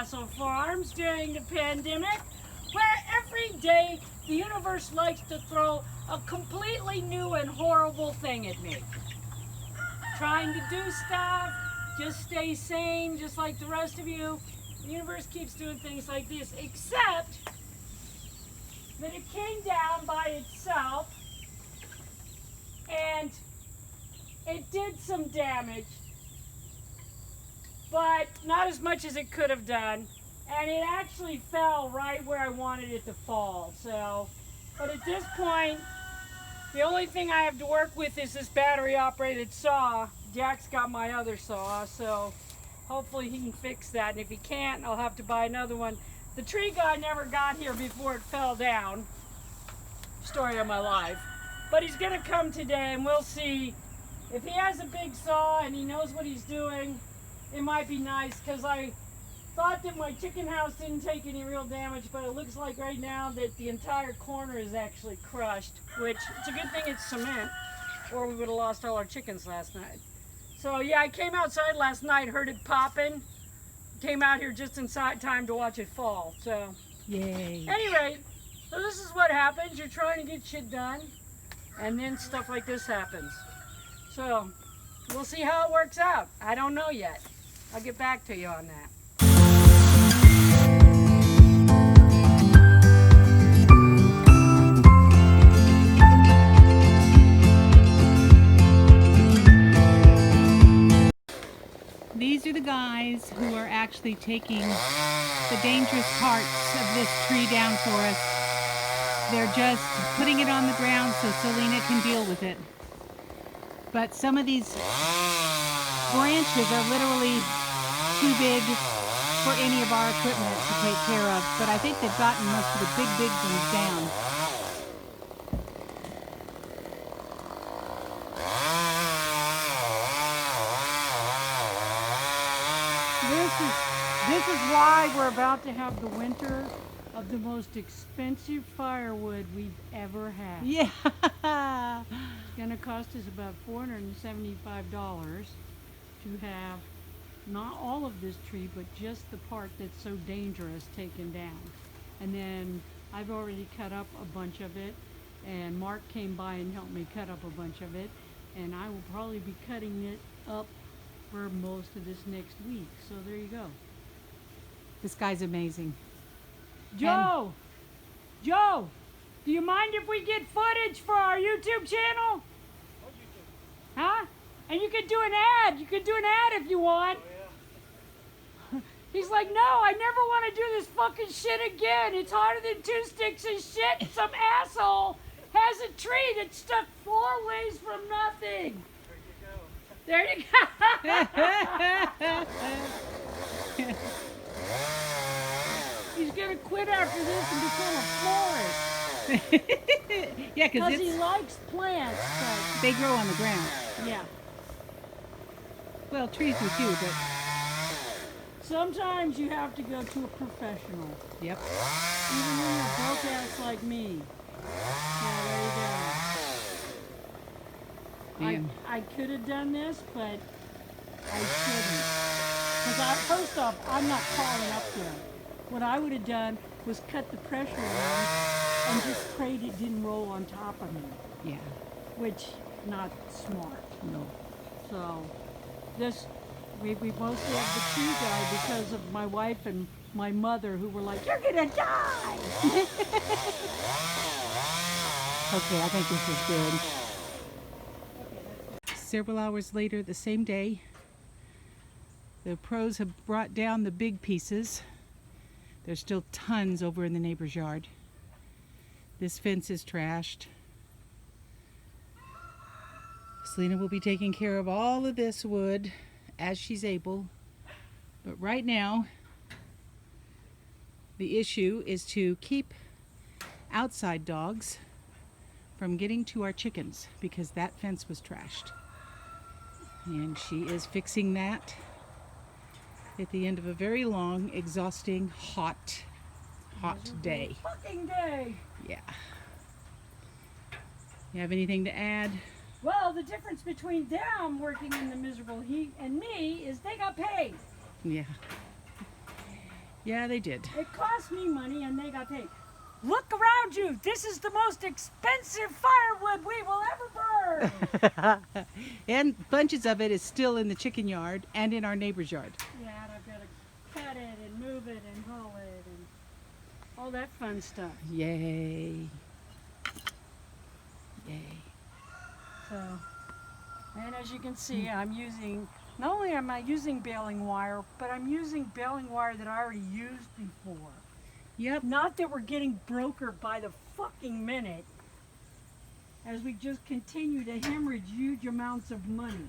Castle Farms during the pandemic, where every day the universe likes to throw a completely new and horrible thing at me. Trying to do stuff, just stay sane, just like the rest of you. The universe keeps doing things like this, except that it came down by itself and it did some damage, but not as much as it could have done, and it actually fell right where I wanted it to fall. So, but at this point, the only thing I have to work with is this battery operated saw. Jack's got my other saw, so hopefully he can fix that, and if he can't, I'll have to buy another one. The tree guy never got here before it fell down. Story of my life. But he's gonna come today, and we'll see. If he has a big saw and he knows what he's doing, it might be nice, because I thought that my chicken house didn't take any real damage, but it looks like right now that the entire corner is actually crushed, which it's a good thing it's cement, or we would have lost all our chickens last night. So yeah, I came outside last night, heard it popping, came out here just in time to watch it fall. So yay. Anyway, so this is what happens. You're trying to get shit done, and then stuff like this happens. So we'll see how it works out. I don't know yet. I'll get back to you on that. These are the guys who are actually taking the dangerous parts of this tree down for us. They're just putting it on the ground so Selena can deal with it. But some of these branches are literally too big for any of our equipment to take care of. But I think they've gotten most of the big ones down. This is why we're about to have the winter of the most expensive firewood we've ever had. Yeah. It's going to cost us about $475 to have not all of this tree, but just the part that's so dangerous taken down. And then I've already cut up a bunch of it, and Mark came by and helped me cut up a bunch of it, and I will probably be cutting it up for most of this next week. So there you go. This guy's amazing. Joe, do you mind if we get footage for our YouTube channel? What YouTube? Huh? And you could do an ad. You could do an ad if you want. Oh, yeah. He's like, no, I never want to do this fucking shit again. It's harder than two sticks of shit. Some asshole has a tree that's stuck 4 ways from nothing. There you go. There you go. He's gonna quit after this and become a florist. Yeah, Because because he likes plants, but they grow on the ground. yeah. Well, trees do too, but Sometimes you have to go to a professional. yep. Even when you're broke ass like me. Yeah, there you go. Man. I could have done this, but I shouldn't. Because first off, I'm not crawling up there. What I would have done was cut the pressure on and just prayed it didn't roll on top of me, Yeah. which not smart. No. So this, we mostly have the tree guy because of my wife and my mother, who were like, "You're gonna die." Okay, I think this is good. Several hours later, the same day, the pros have brought down the big pieces. There's still tons over in the neighbor's yard. This fence is trashed. Selena will be taking care of all of this wood as she's able. But right now, the issue is to keep outside dogs from getting to our chickens because that fence was trashed. And she is fixing that at the end of a very long, exhausting, hot day. Fucking day. Yeah. You have anything to add? Well, the difference between them working in the miserable heat and me is they got paid. Yeah. Yeah, they did. It cost me money and they got paid. Look around you. This is the most expensive firewood we will ever burn. And bunches of it is still in the chicken yard and in our neighbor's yard. Yeah, and I've got to cut it and move it and haul it and all that fun stuff. Yay. Yay. So, and as you can see, I'm using, not only am I using baling wire, but I'm using baling wire that I already used before. Yep. Not that we're getting broker by the fucking minute as we just continue to hemorrhage huge amounts of money.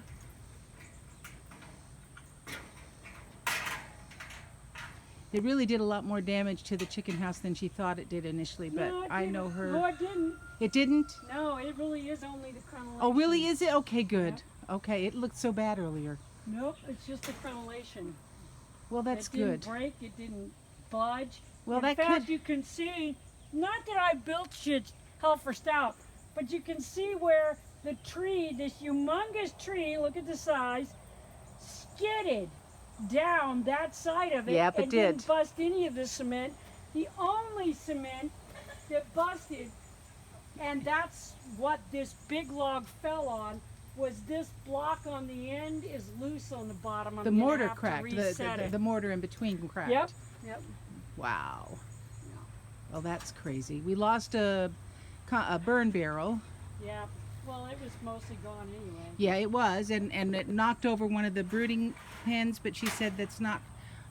It really did a lot more damage to the chicken house than she thought it did initially, but No, it I didn't. know her. No, it didn't. It didn't? No, it really is only the crenellation. Oh, really? Is it? Okay, good. Okay, it looked so bad earlier. Nope, it's just the crenellation. Well, that's it didn't good. break, it didn't budge. Well, In that fact, could. you can see, not that I built shit hell for stout, but you can see where the tree, this humongous tree, look at the size, skidded down that side of it. Yep, it and did. Didn't bust any of the cement. The only cement that busted, and that's what this big log fell on, was this block on the end is loose on the bottom. I'm The gonna mortar have to cracked. reset it. The mortar in between cracked. Yep. Yep. Wow. Well, that's crazy. We lost a burn barrel. Yeah. Well, it was mostly gone anyway. Yeah, it was, and it knocked over one of the brooding pens, but she said that's not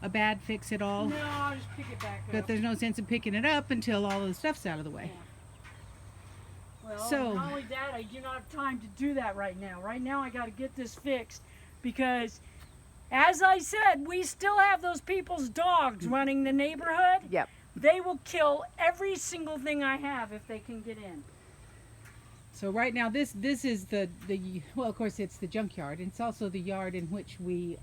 a bad fix at all. No, I'll just pick it back But up. there's no sense in picking it up until all of the stuff's out of the way. Yeah. Well, So- not only that, I do not have time to do that right now. Right now, I got to get this fixed because, as I said, we still have those people's dogs running the neighborhood. Yep. They will kill every single thing I have if they can get in. So right now, this is the well, of course, it's the junkyard. It's also the yard in which we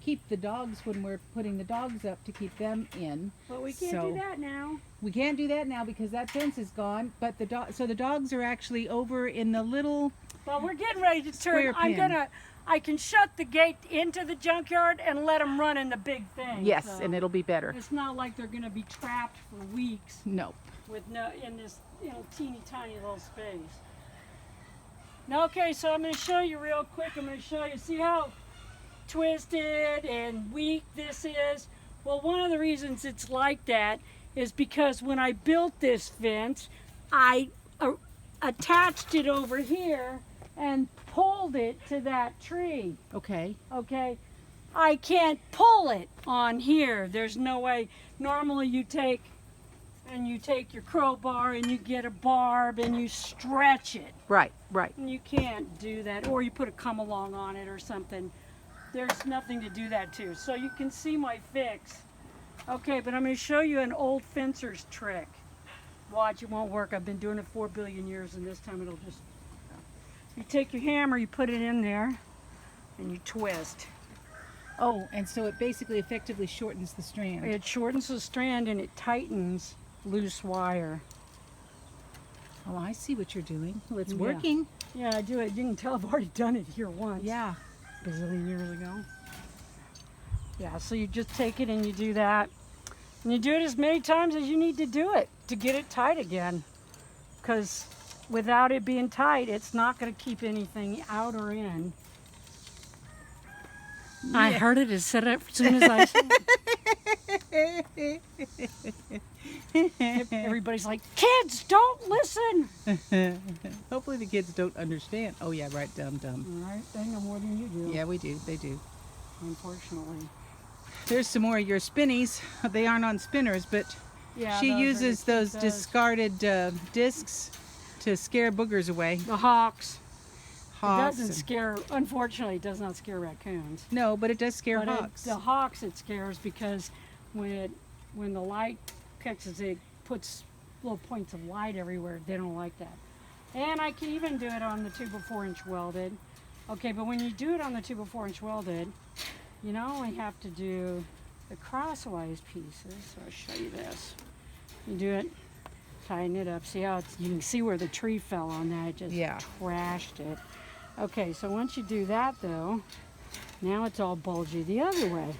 keep the dogs when we're putting the dogs up to keep them in. But we can't So- do that now. We can't do that now because that fence is gone. But so the dogs are actually over in the little. Well, we're getting ready to turn. Square pen. I can shut the gate into the junkyard and let them run in the big thing. Yes, so and it'll be better. it's not like they're going to be trapped for weeks No. with no in this teeny tiny little space. Now, okay, so I'm going to show you real quick. I'm going to show you. See how twisted and weak this is? Well, one of the reasons it's like that is because when I built this fence, I attached it over here and pulled it to that tree. Okay. Okay, I can't pull it on here. There's no way. Normally you take your crowbar and you get a barb and you stretch it. Right. Right. And you can't do that, or you put a come along on it or something. There's nothing to do that to. So you can see my fix. Okay, but I'm going to show you an old fencer's trick. Watch, it won't work. I've been doing it 4 billion years, and this time it'll just... You take your hammer, you put it in there, and you twist. Oh, and so it basically effectively shortens the strand. It shortens the strand and it tightens loose wire. Oh, I see what you're doing. Well, it's Yeah. working. Yeah, I do it. You can tell I've already done it here once. Yeah. Bazillion years ago. Yeah, so you just take it and you do that. And you do it as many times as you need to do it to get it tight again. Because without it being tight, it's not going to keep anything out or in. I Yeah. heard it as said it as soon as I said it. Everybody's like, kids, don't listen. Hopefully the kids don't understand. Oh yeah, right, dumb. All right, they know more than you do. Yeah, we do. They do. Unfortunately. There's some more of your spinnies. They aren't on spinners, but Yeah, she those are uses the- those discarded discs to scare boogers away. The hawks. It Hawks. doesn't scare, unfortunately, it does not scare raccoons. No, but it does scare But hawks. the hawks it scares because when the light catches it, puts little points of light everywhere. They don't like that. And I can even do it on the 2 by 4 inch welded. Okay, but when you do it on the 2 by 4 inch welded, you not only have to do the crosswise pieces. So I'll show you this. You do it, tighten it up. See how you can see where the tree fell on that. It just Yeah. trashed it. Okay, so once you do that though, now it's all bulgy the other way.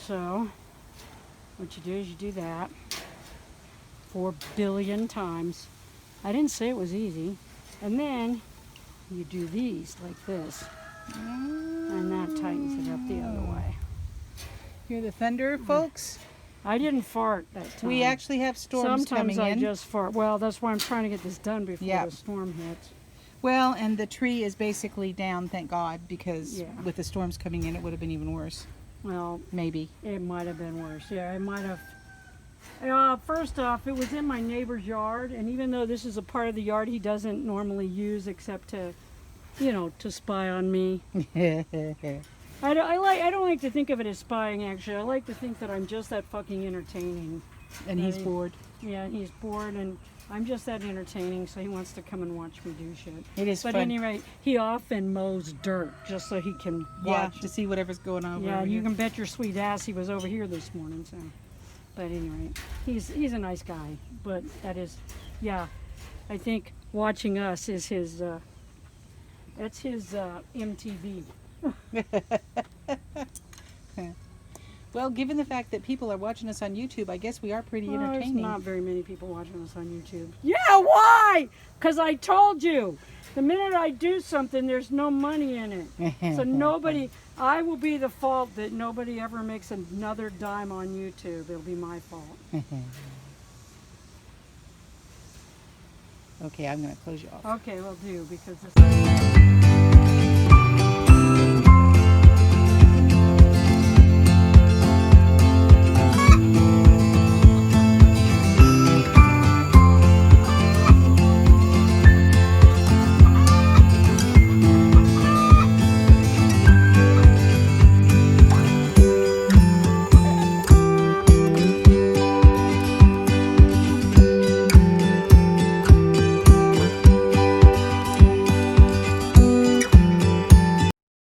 So What you do is you do that 4 billion times. I didn't say it was easy. And then you do these like this. And that tightens it up the other way. Hear the thunder, folks? I didn't fart that time. We actually have storms Sometimes coming I in. just fart. Well, that's why I'm trying to get this done before Yeah. the storm hits. Well, and the tree is basically down, thank God, because Yeah. with the storms coming in, it would have been even worse. Well, Maybe. it might have been worse. Yeah, it might have. First off, it was in my neighbor's yard, and even though this is a part of the yard he doesn't normally use except to, to spy on me. I don't like to think of it as spying, actually. I like to think that I'm just that fucking entertaining. And he's Right. bored. Yeah, he's bored, and I'm just that entertaining, so he wants to come and watch me do shit. It is But fun. at any rate, he often mows dirt just so he can Yeah, watch. to see whatever's going on. Yeah, over you here. can bet your sweet ass he was over here this morning. So, but at any rate, he's a nice guy. But that is, yeah, I think watching us is his. That's his MTV. Well, given the fact that people are watching us on YouTube, I guess we are pretty Well, there's entertaining. not very many people watching us on YouTube. Yeah, why? Because I told you. The minute I do something, there's no money in it. So nobody, I will be the fault that nobody ever makes another dime on YouTube. It'll be my fault. Okay, I'm going to close you off. Okay, we'll do because this.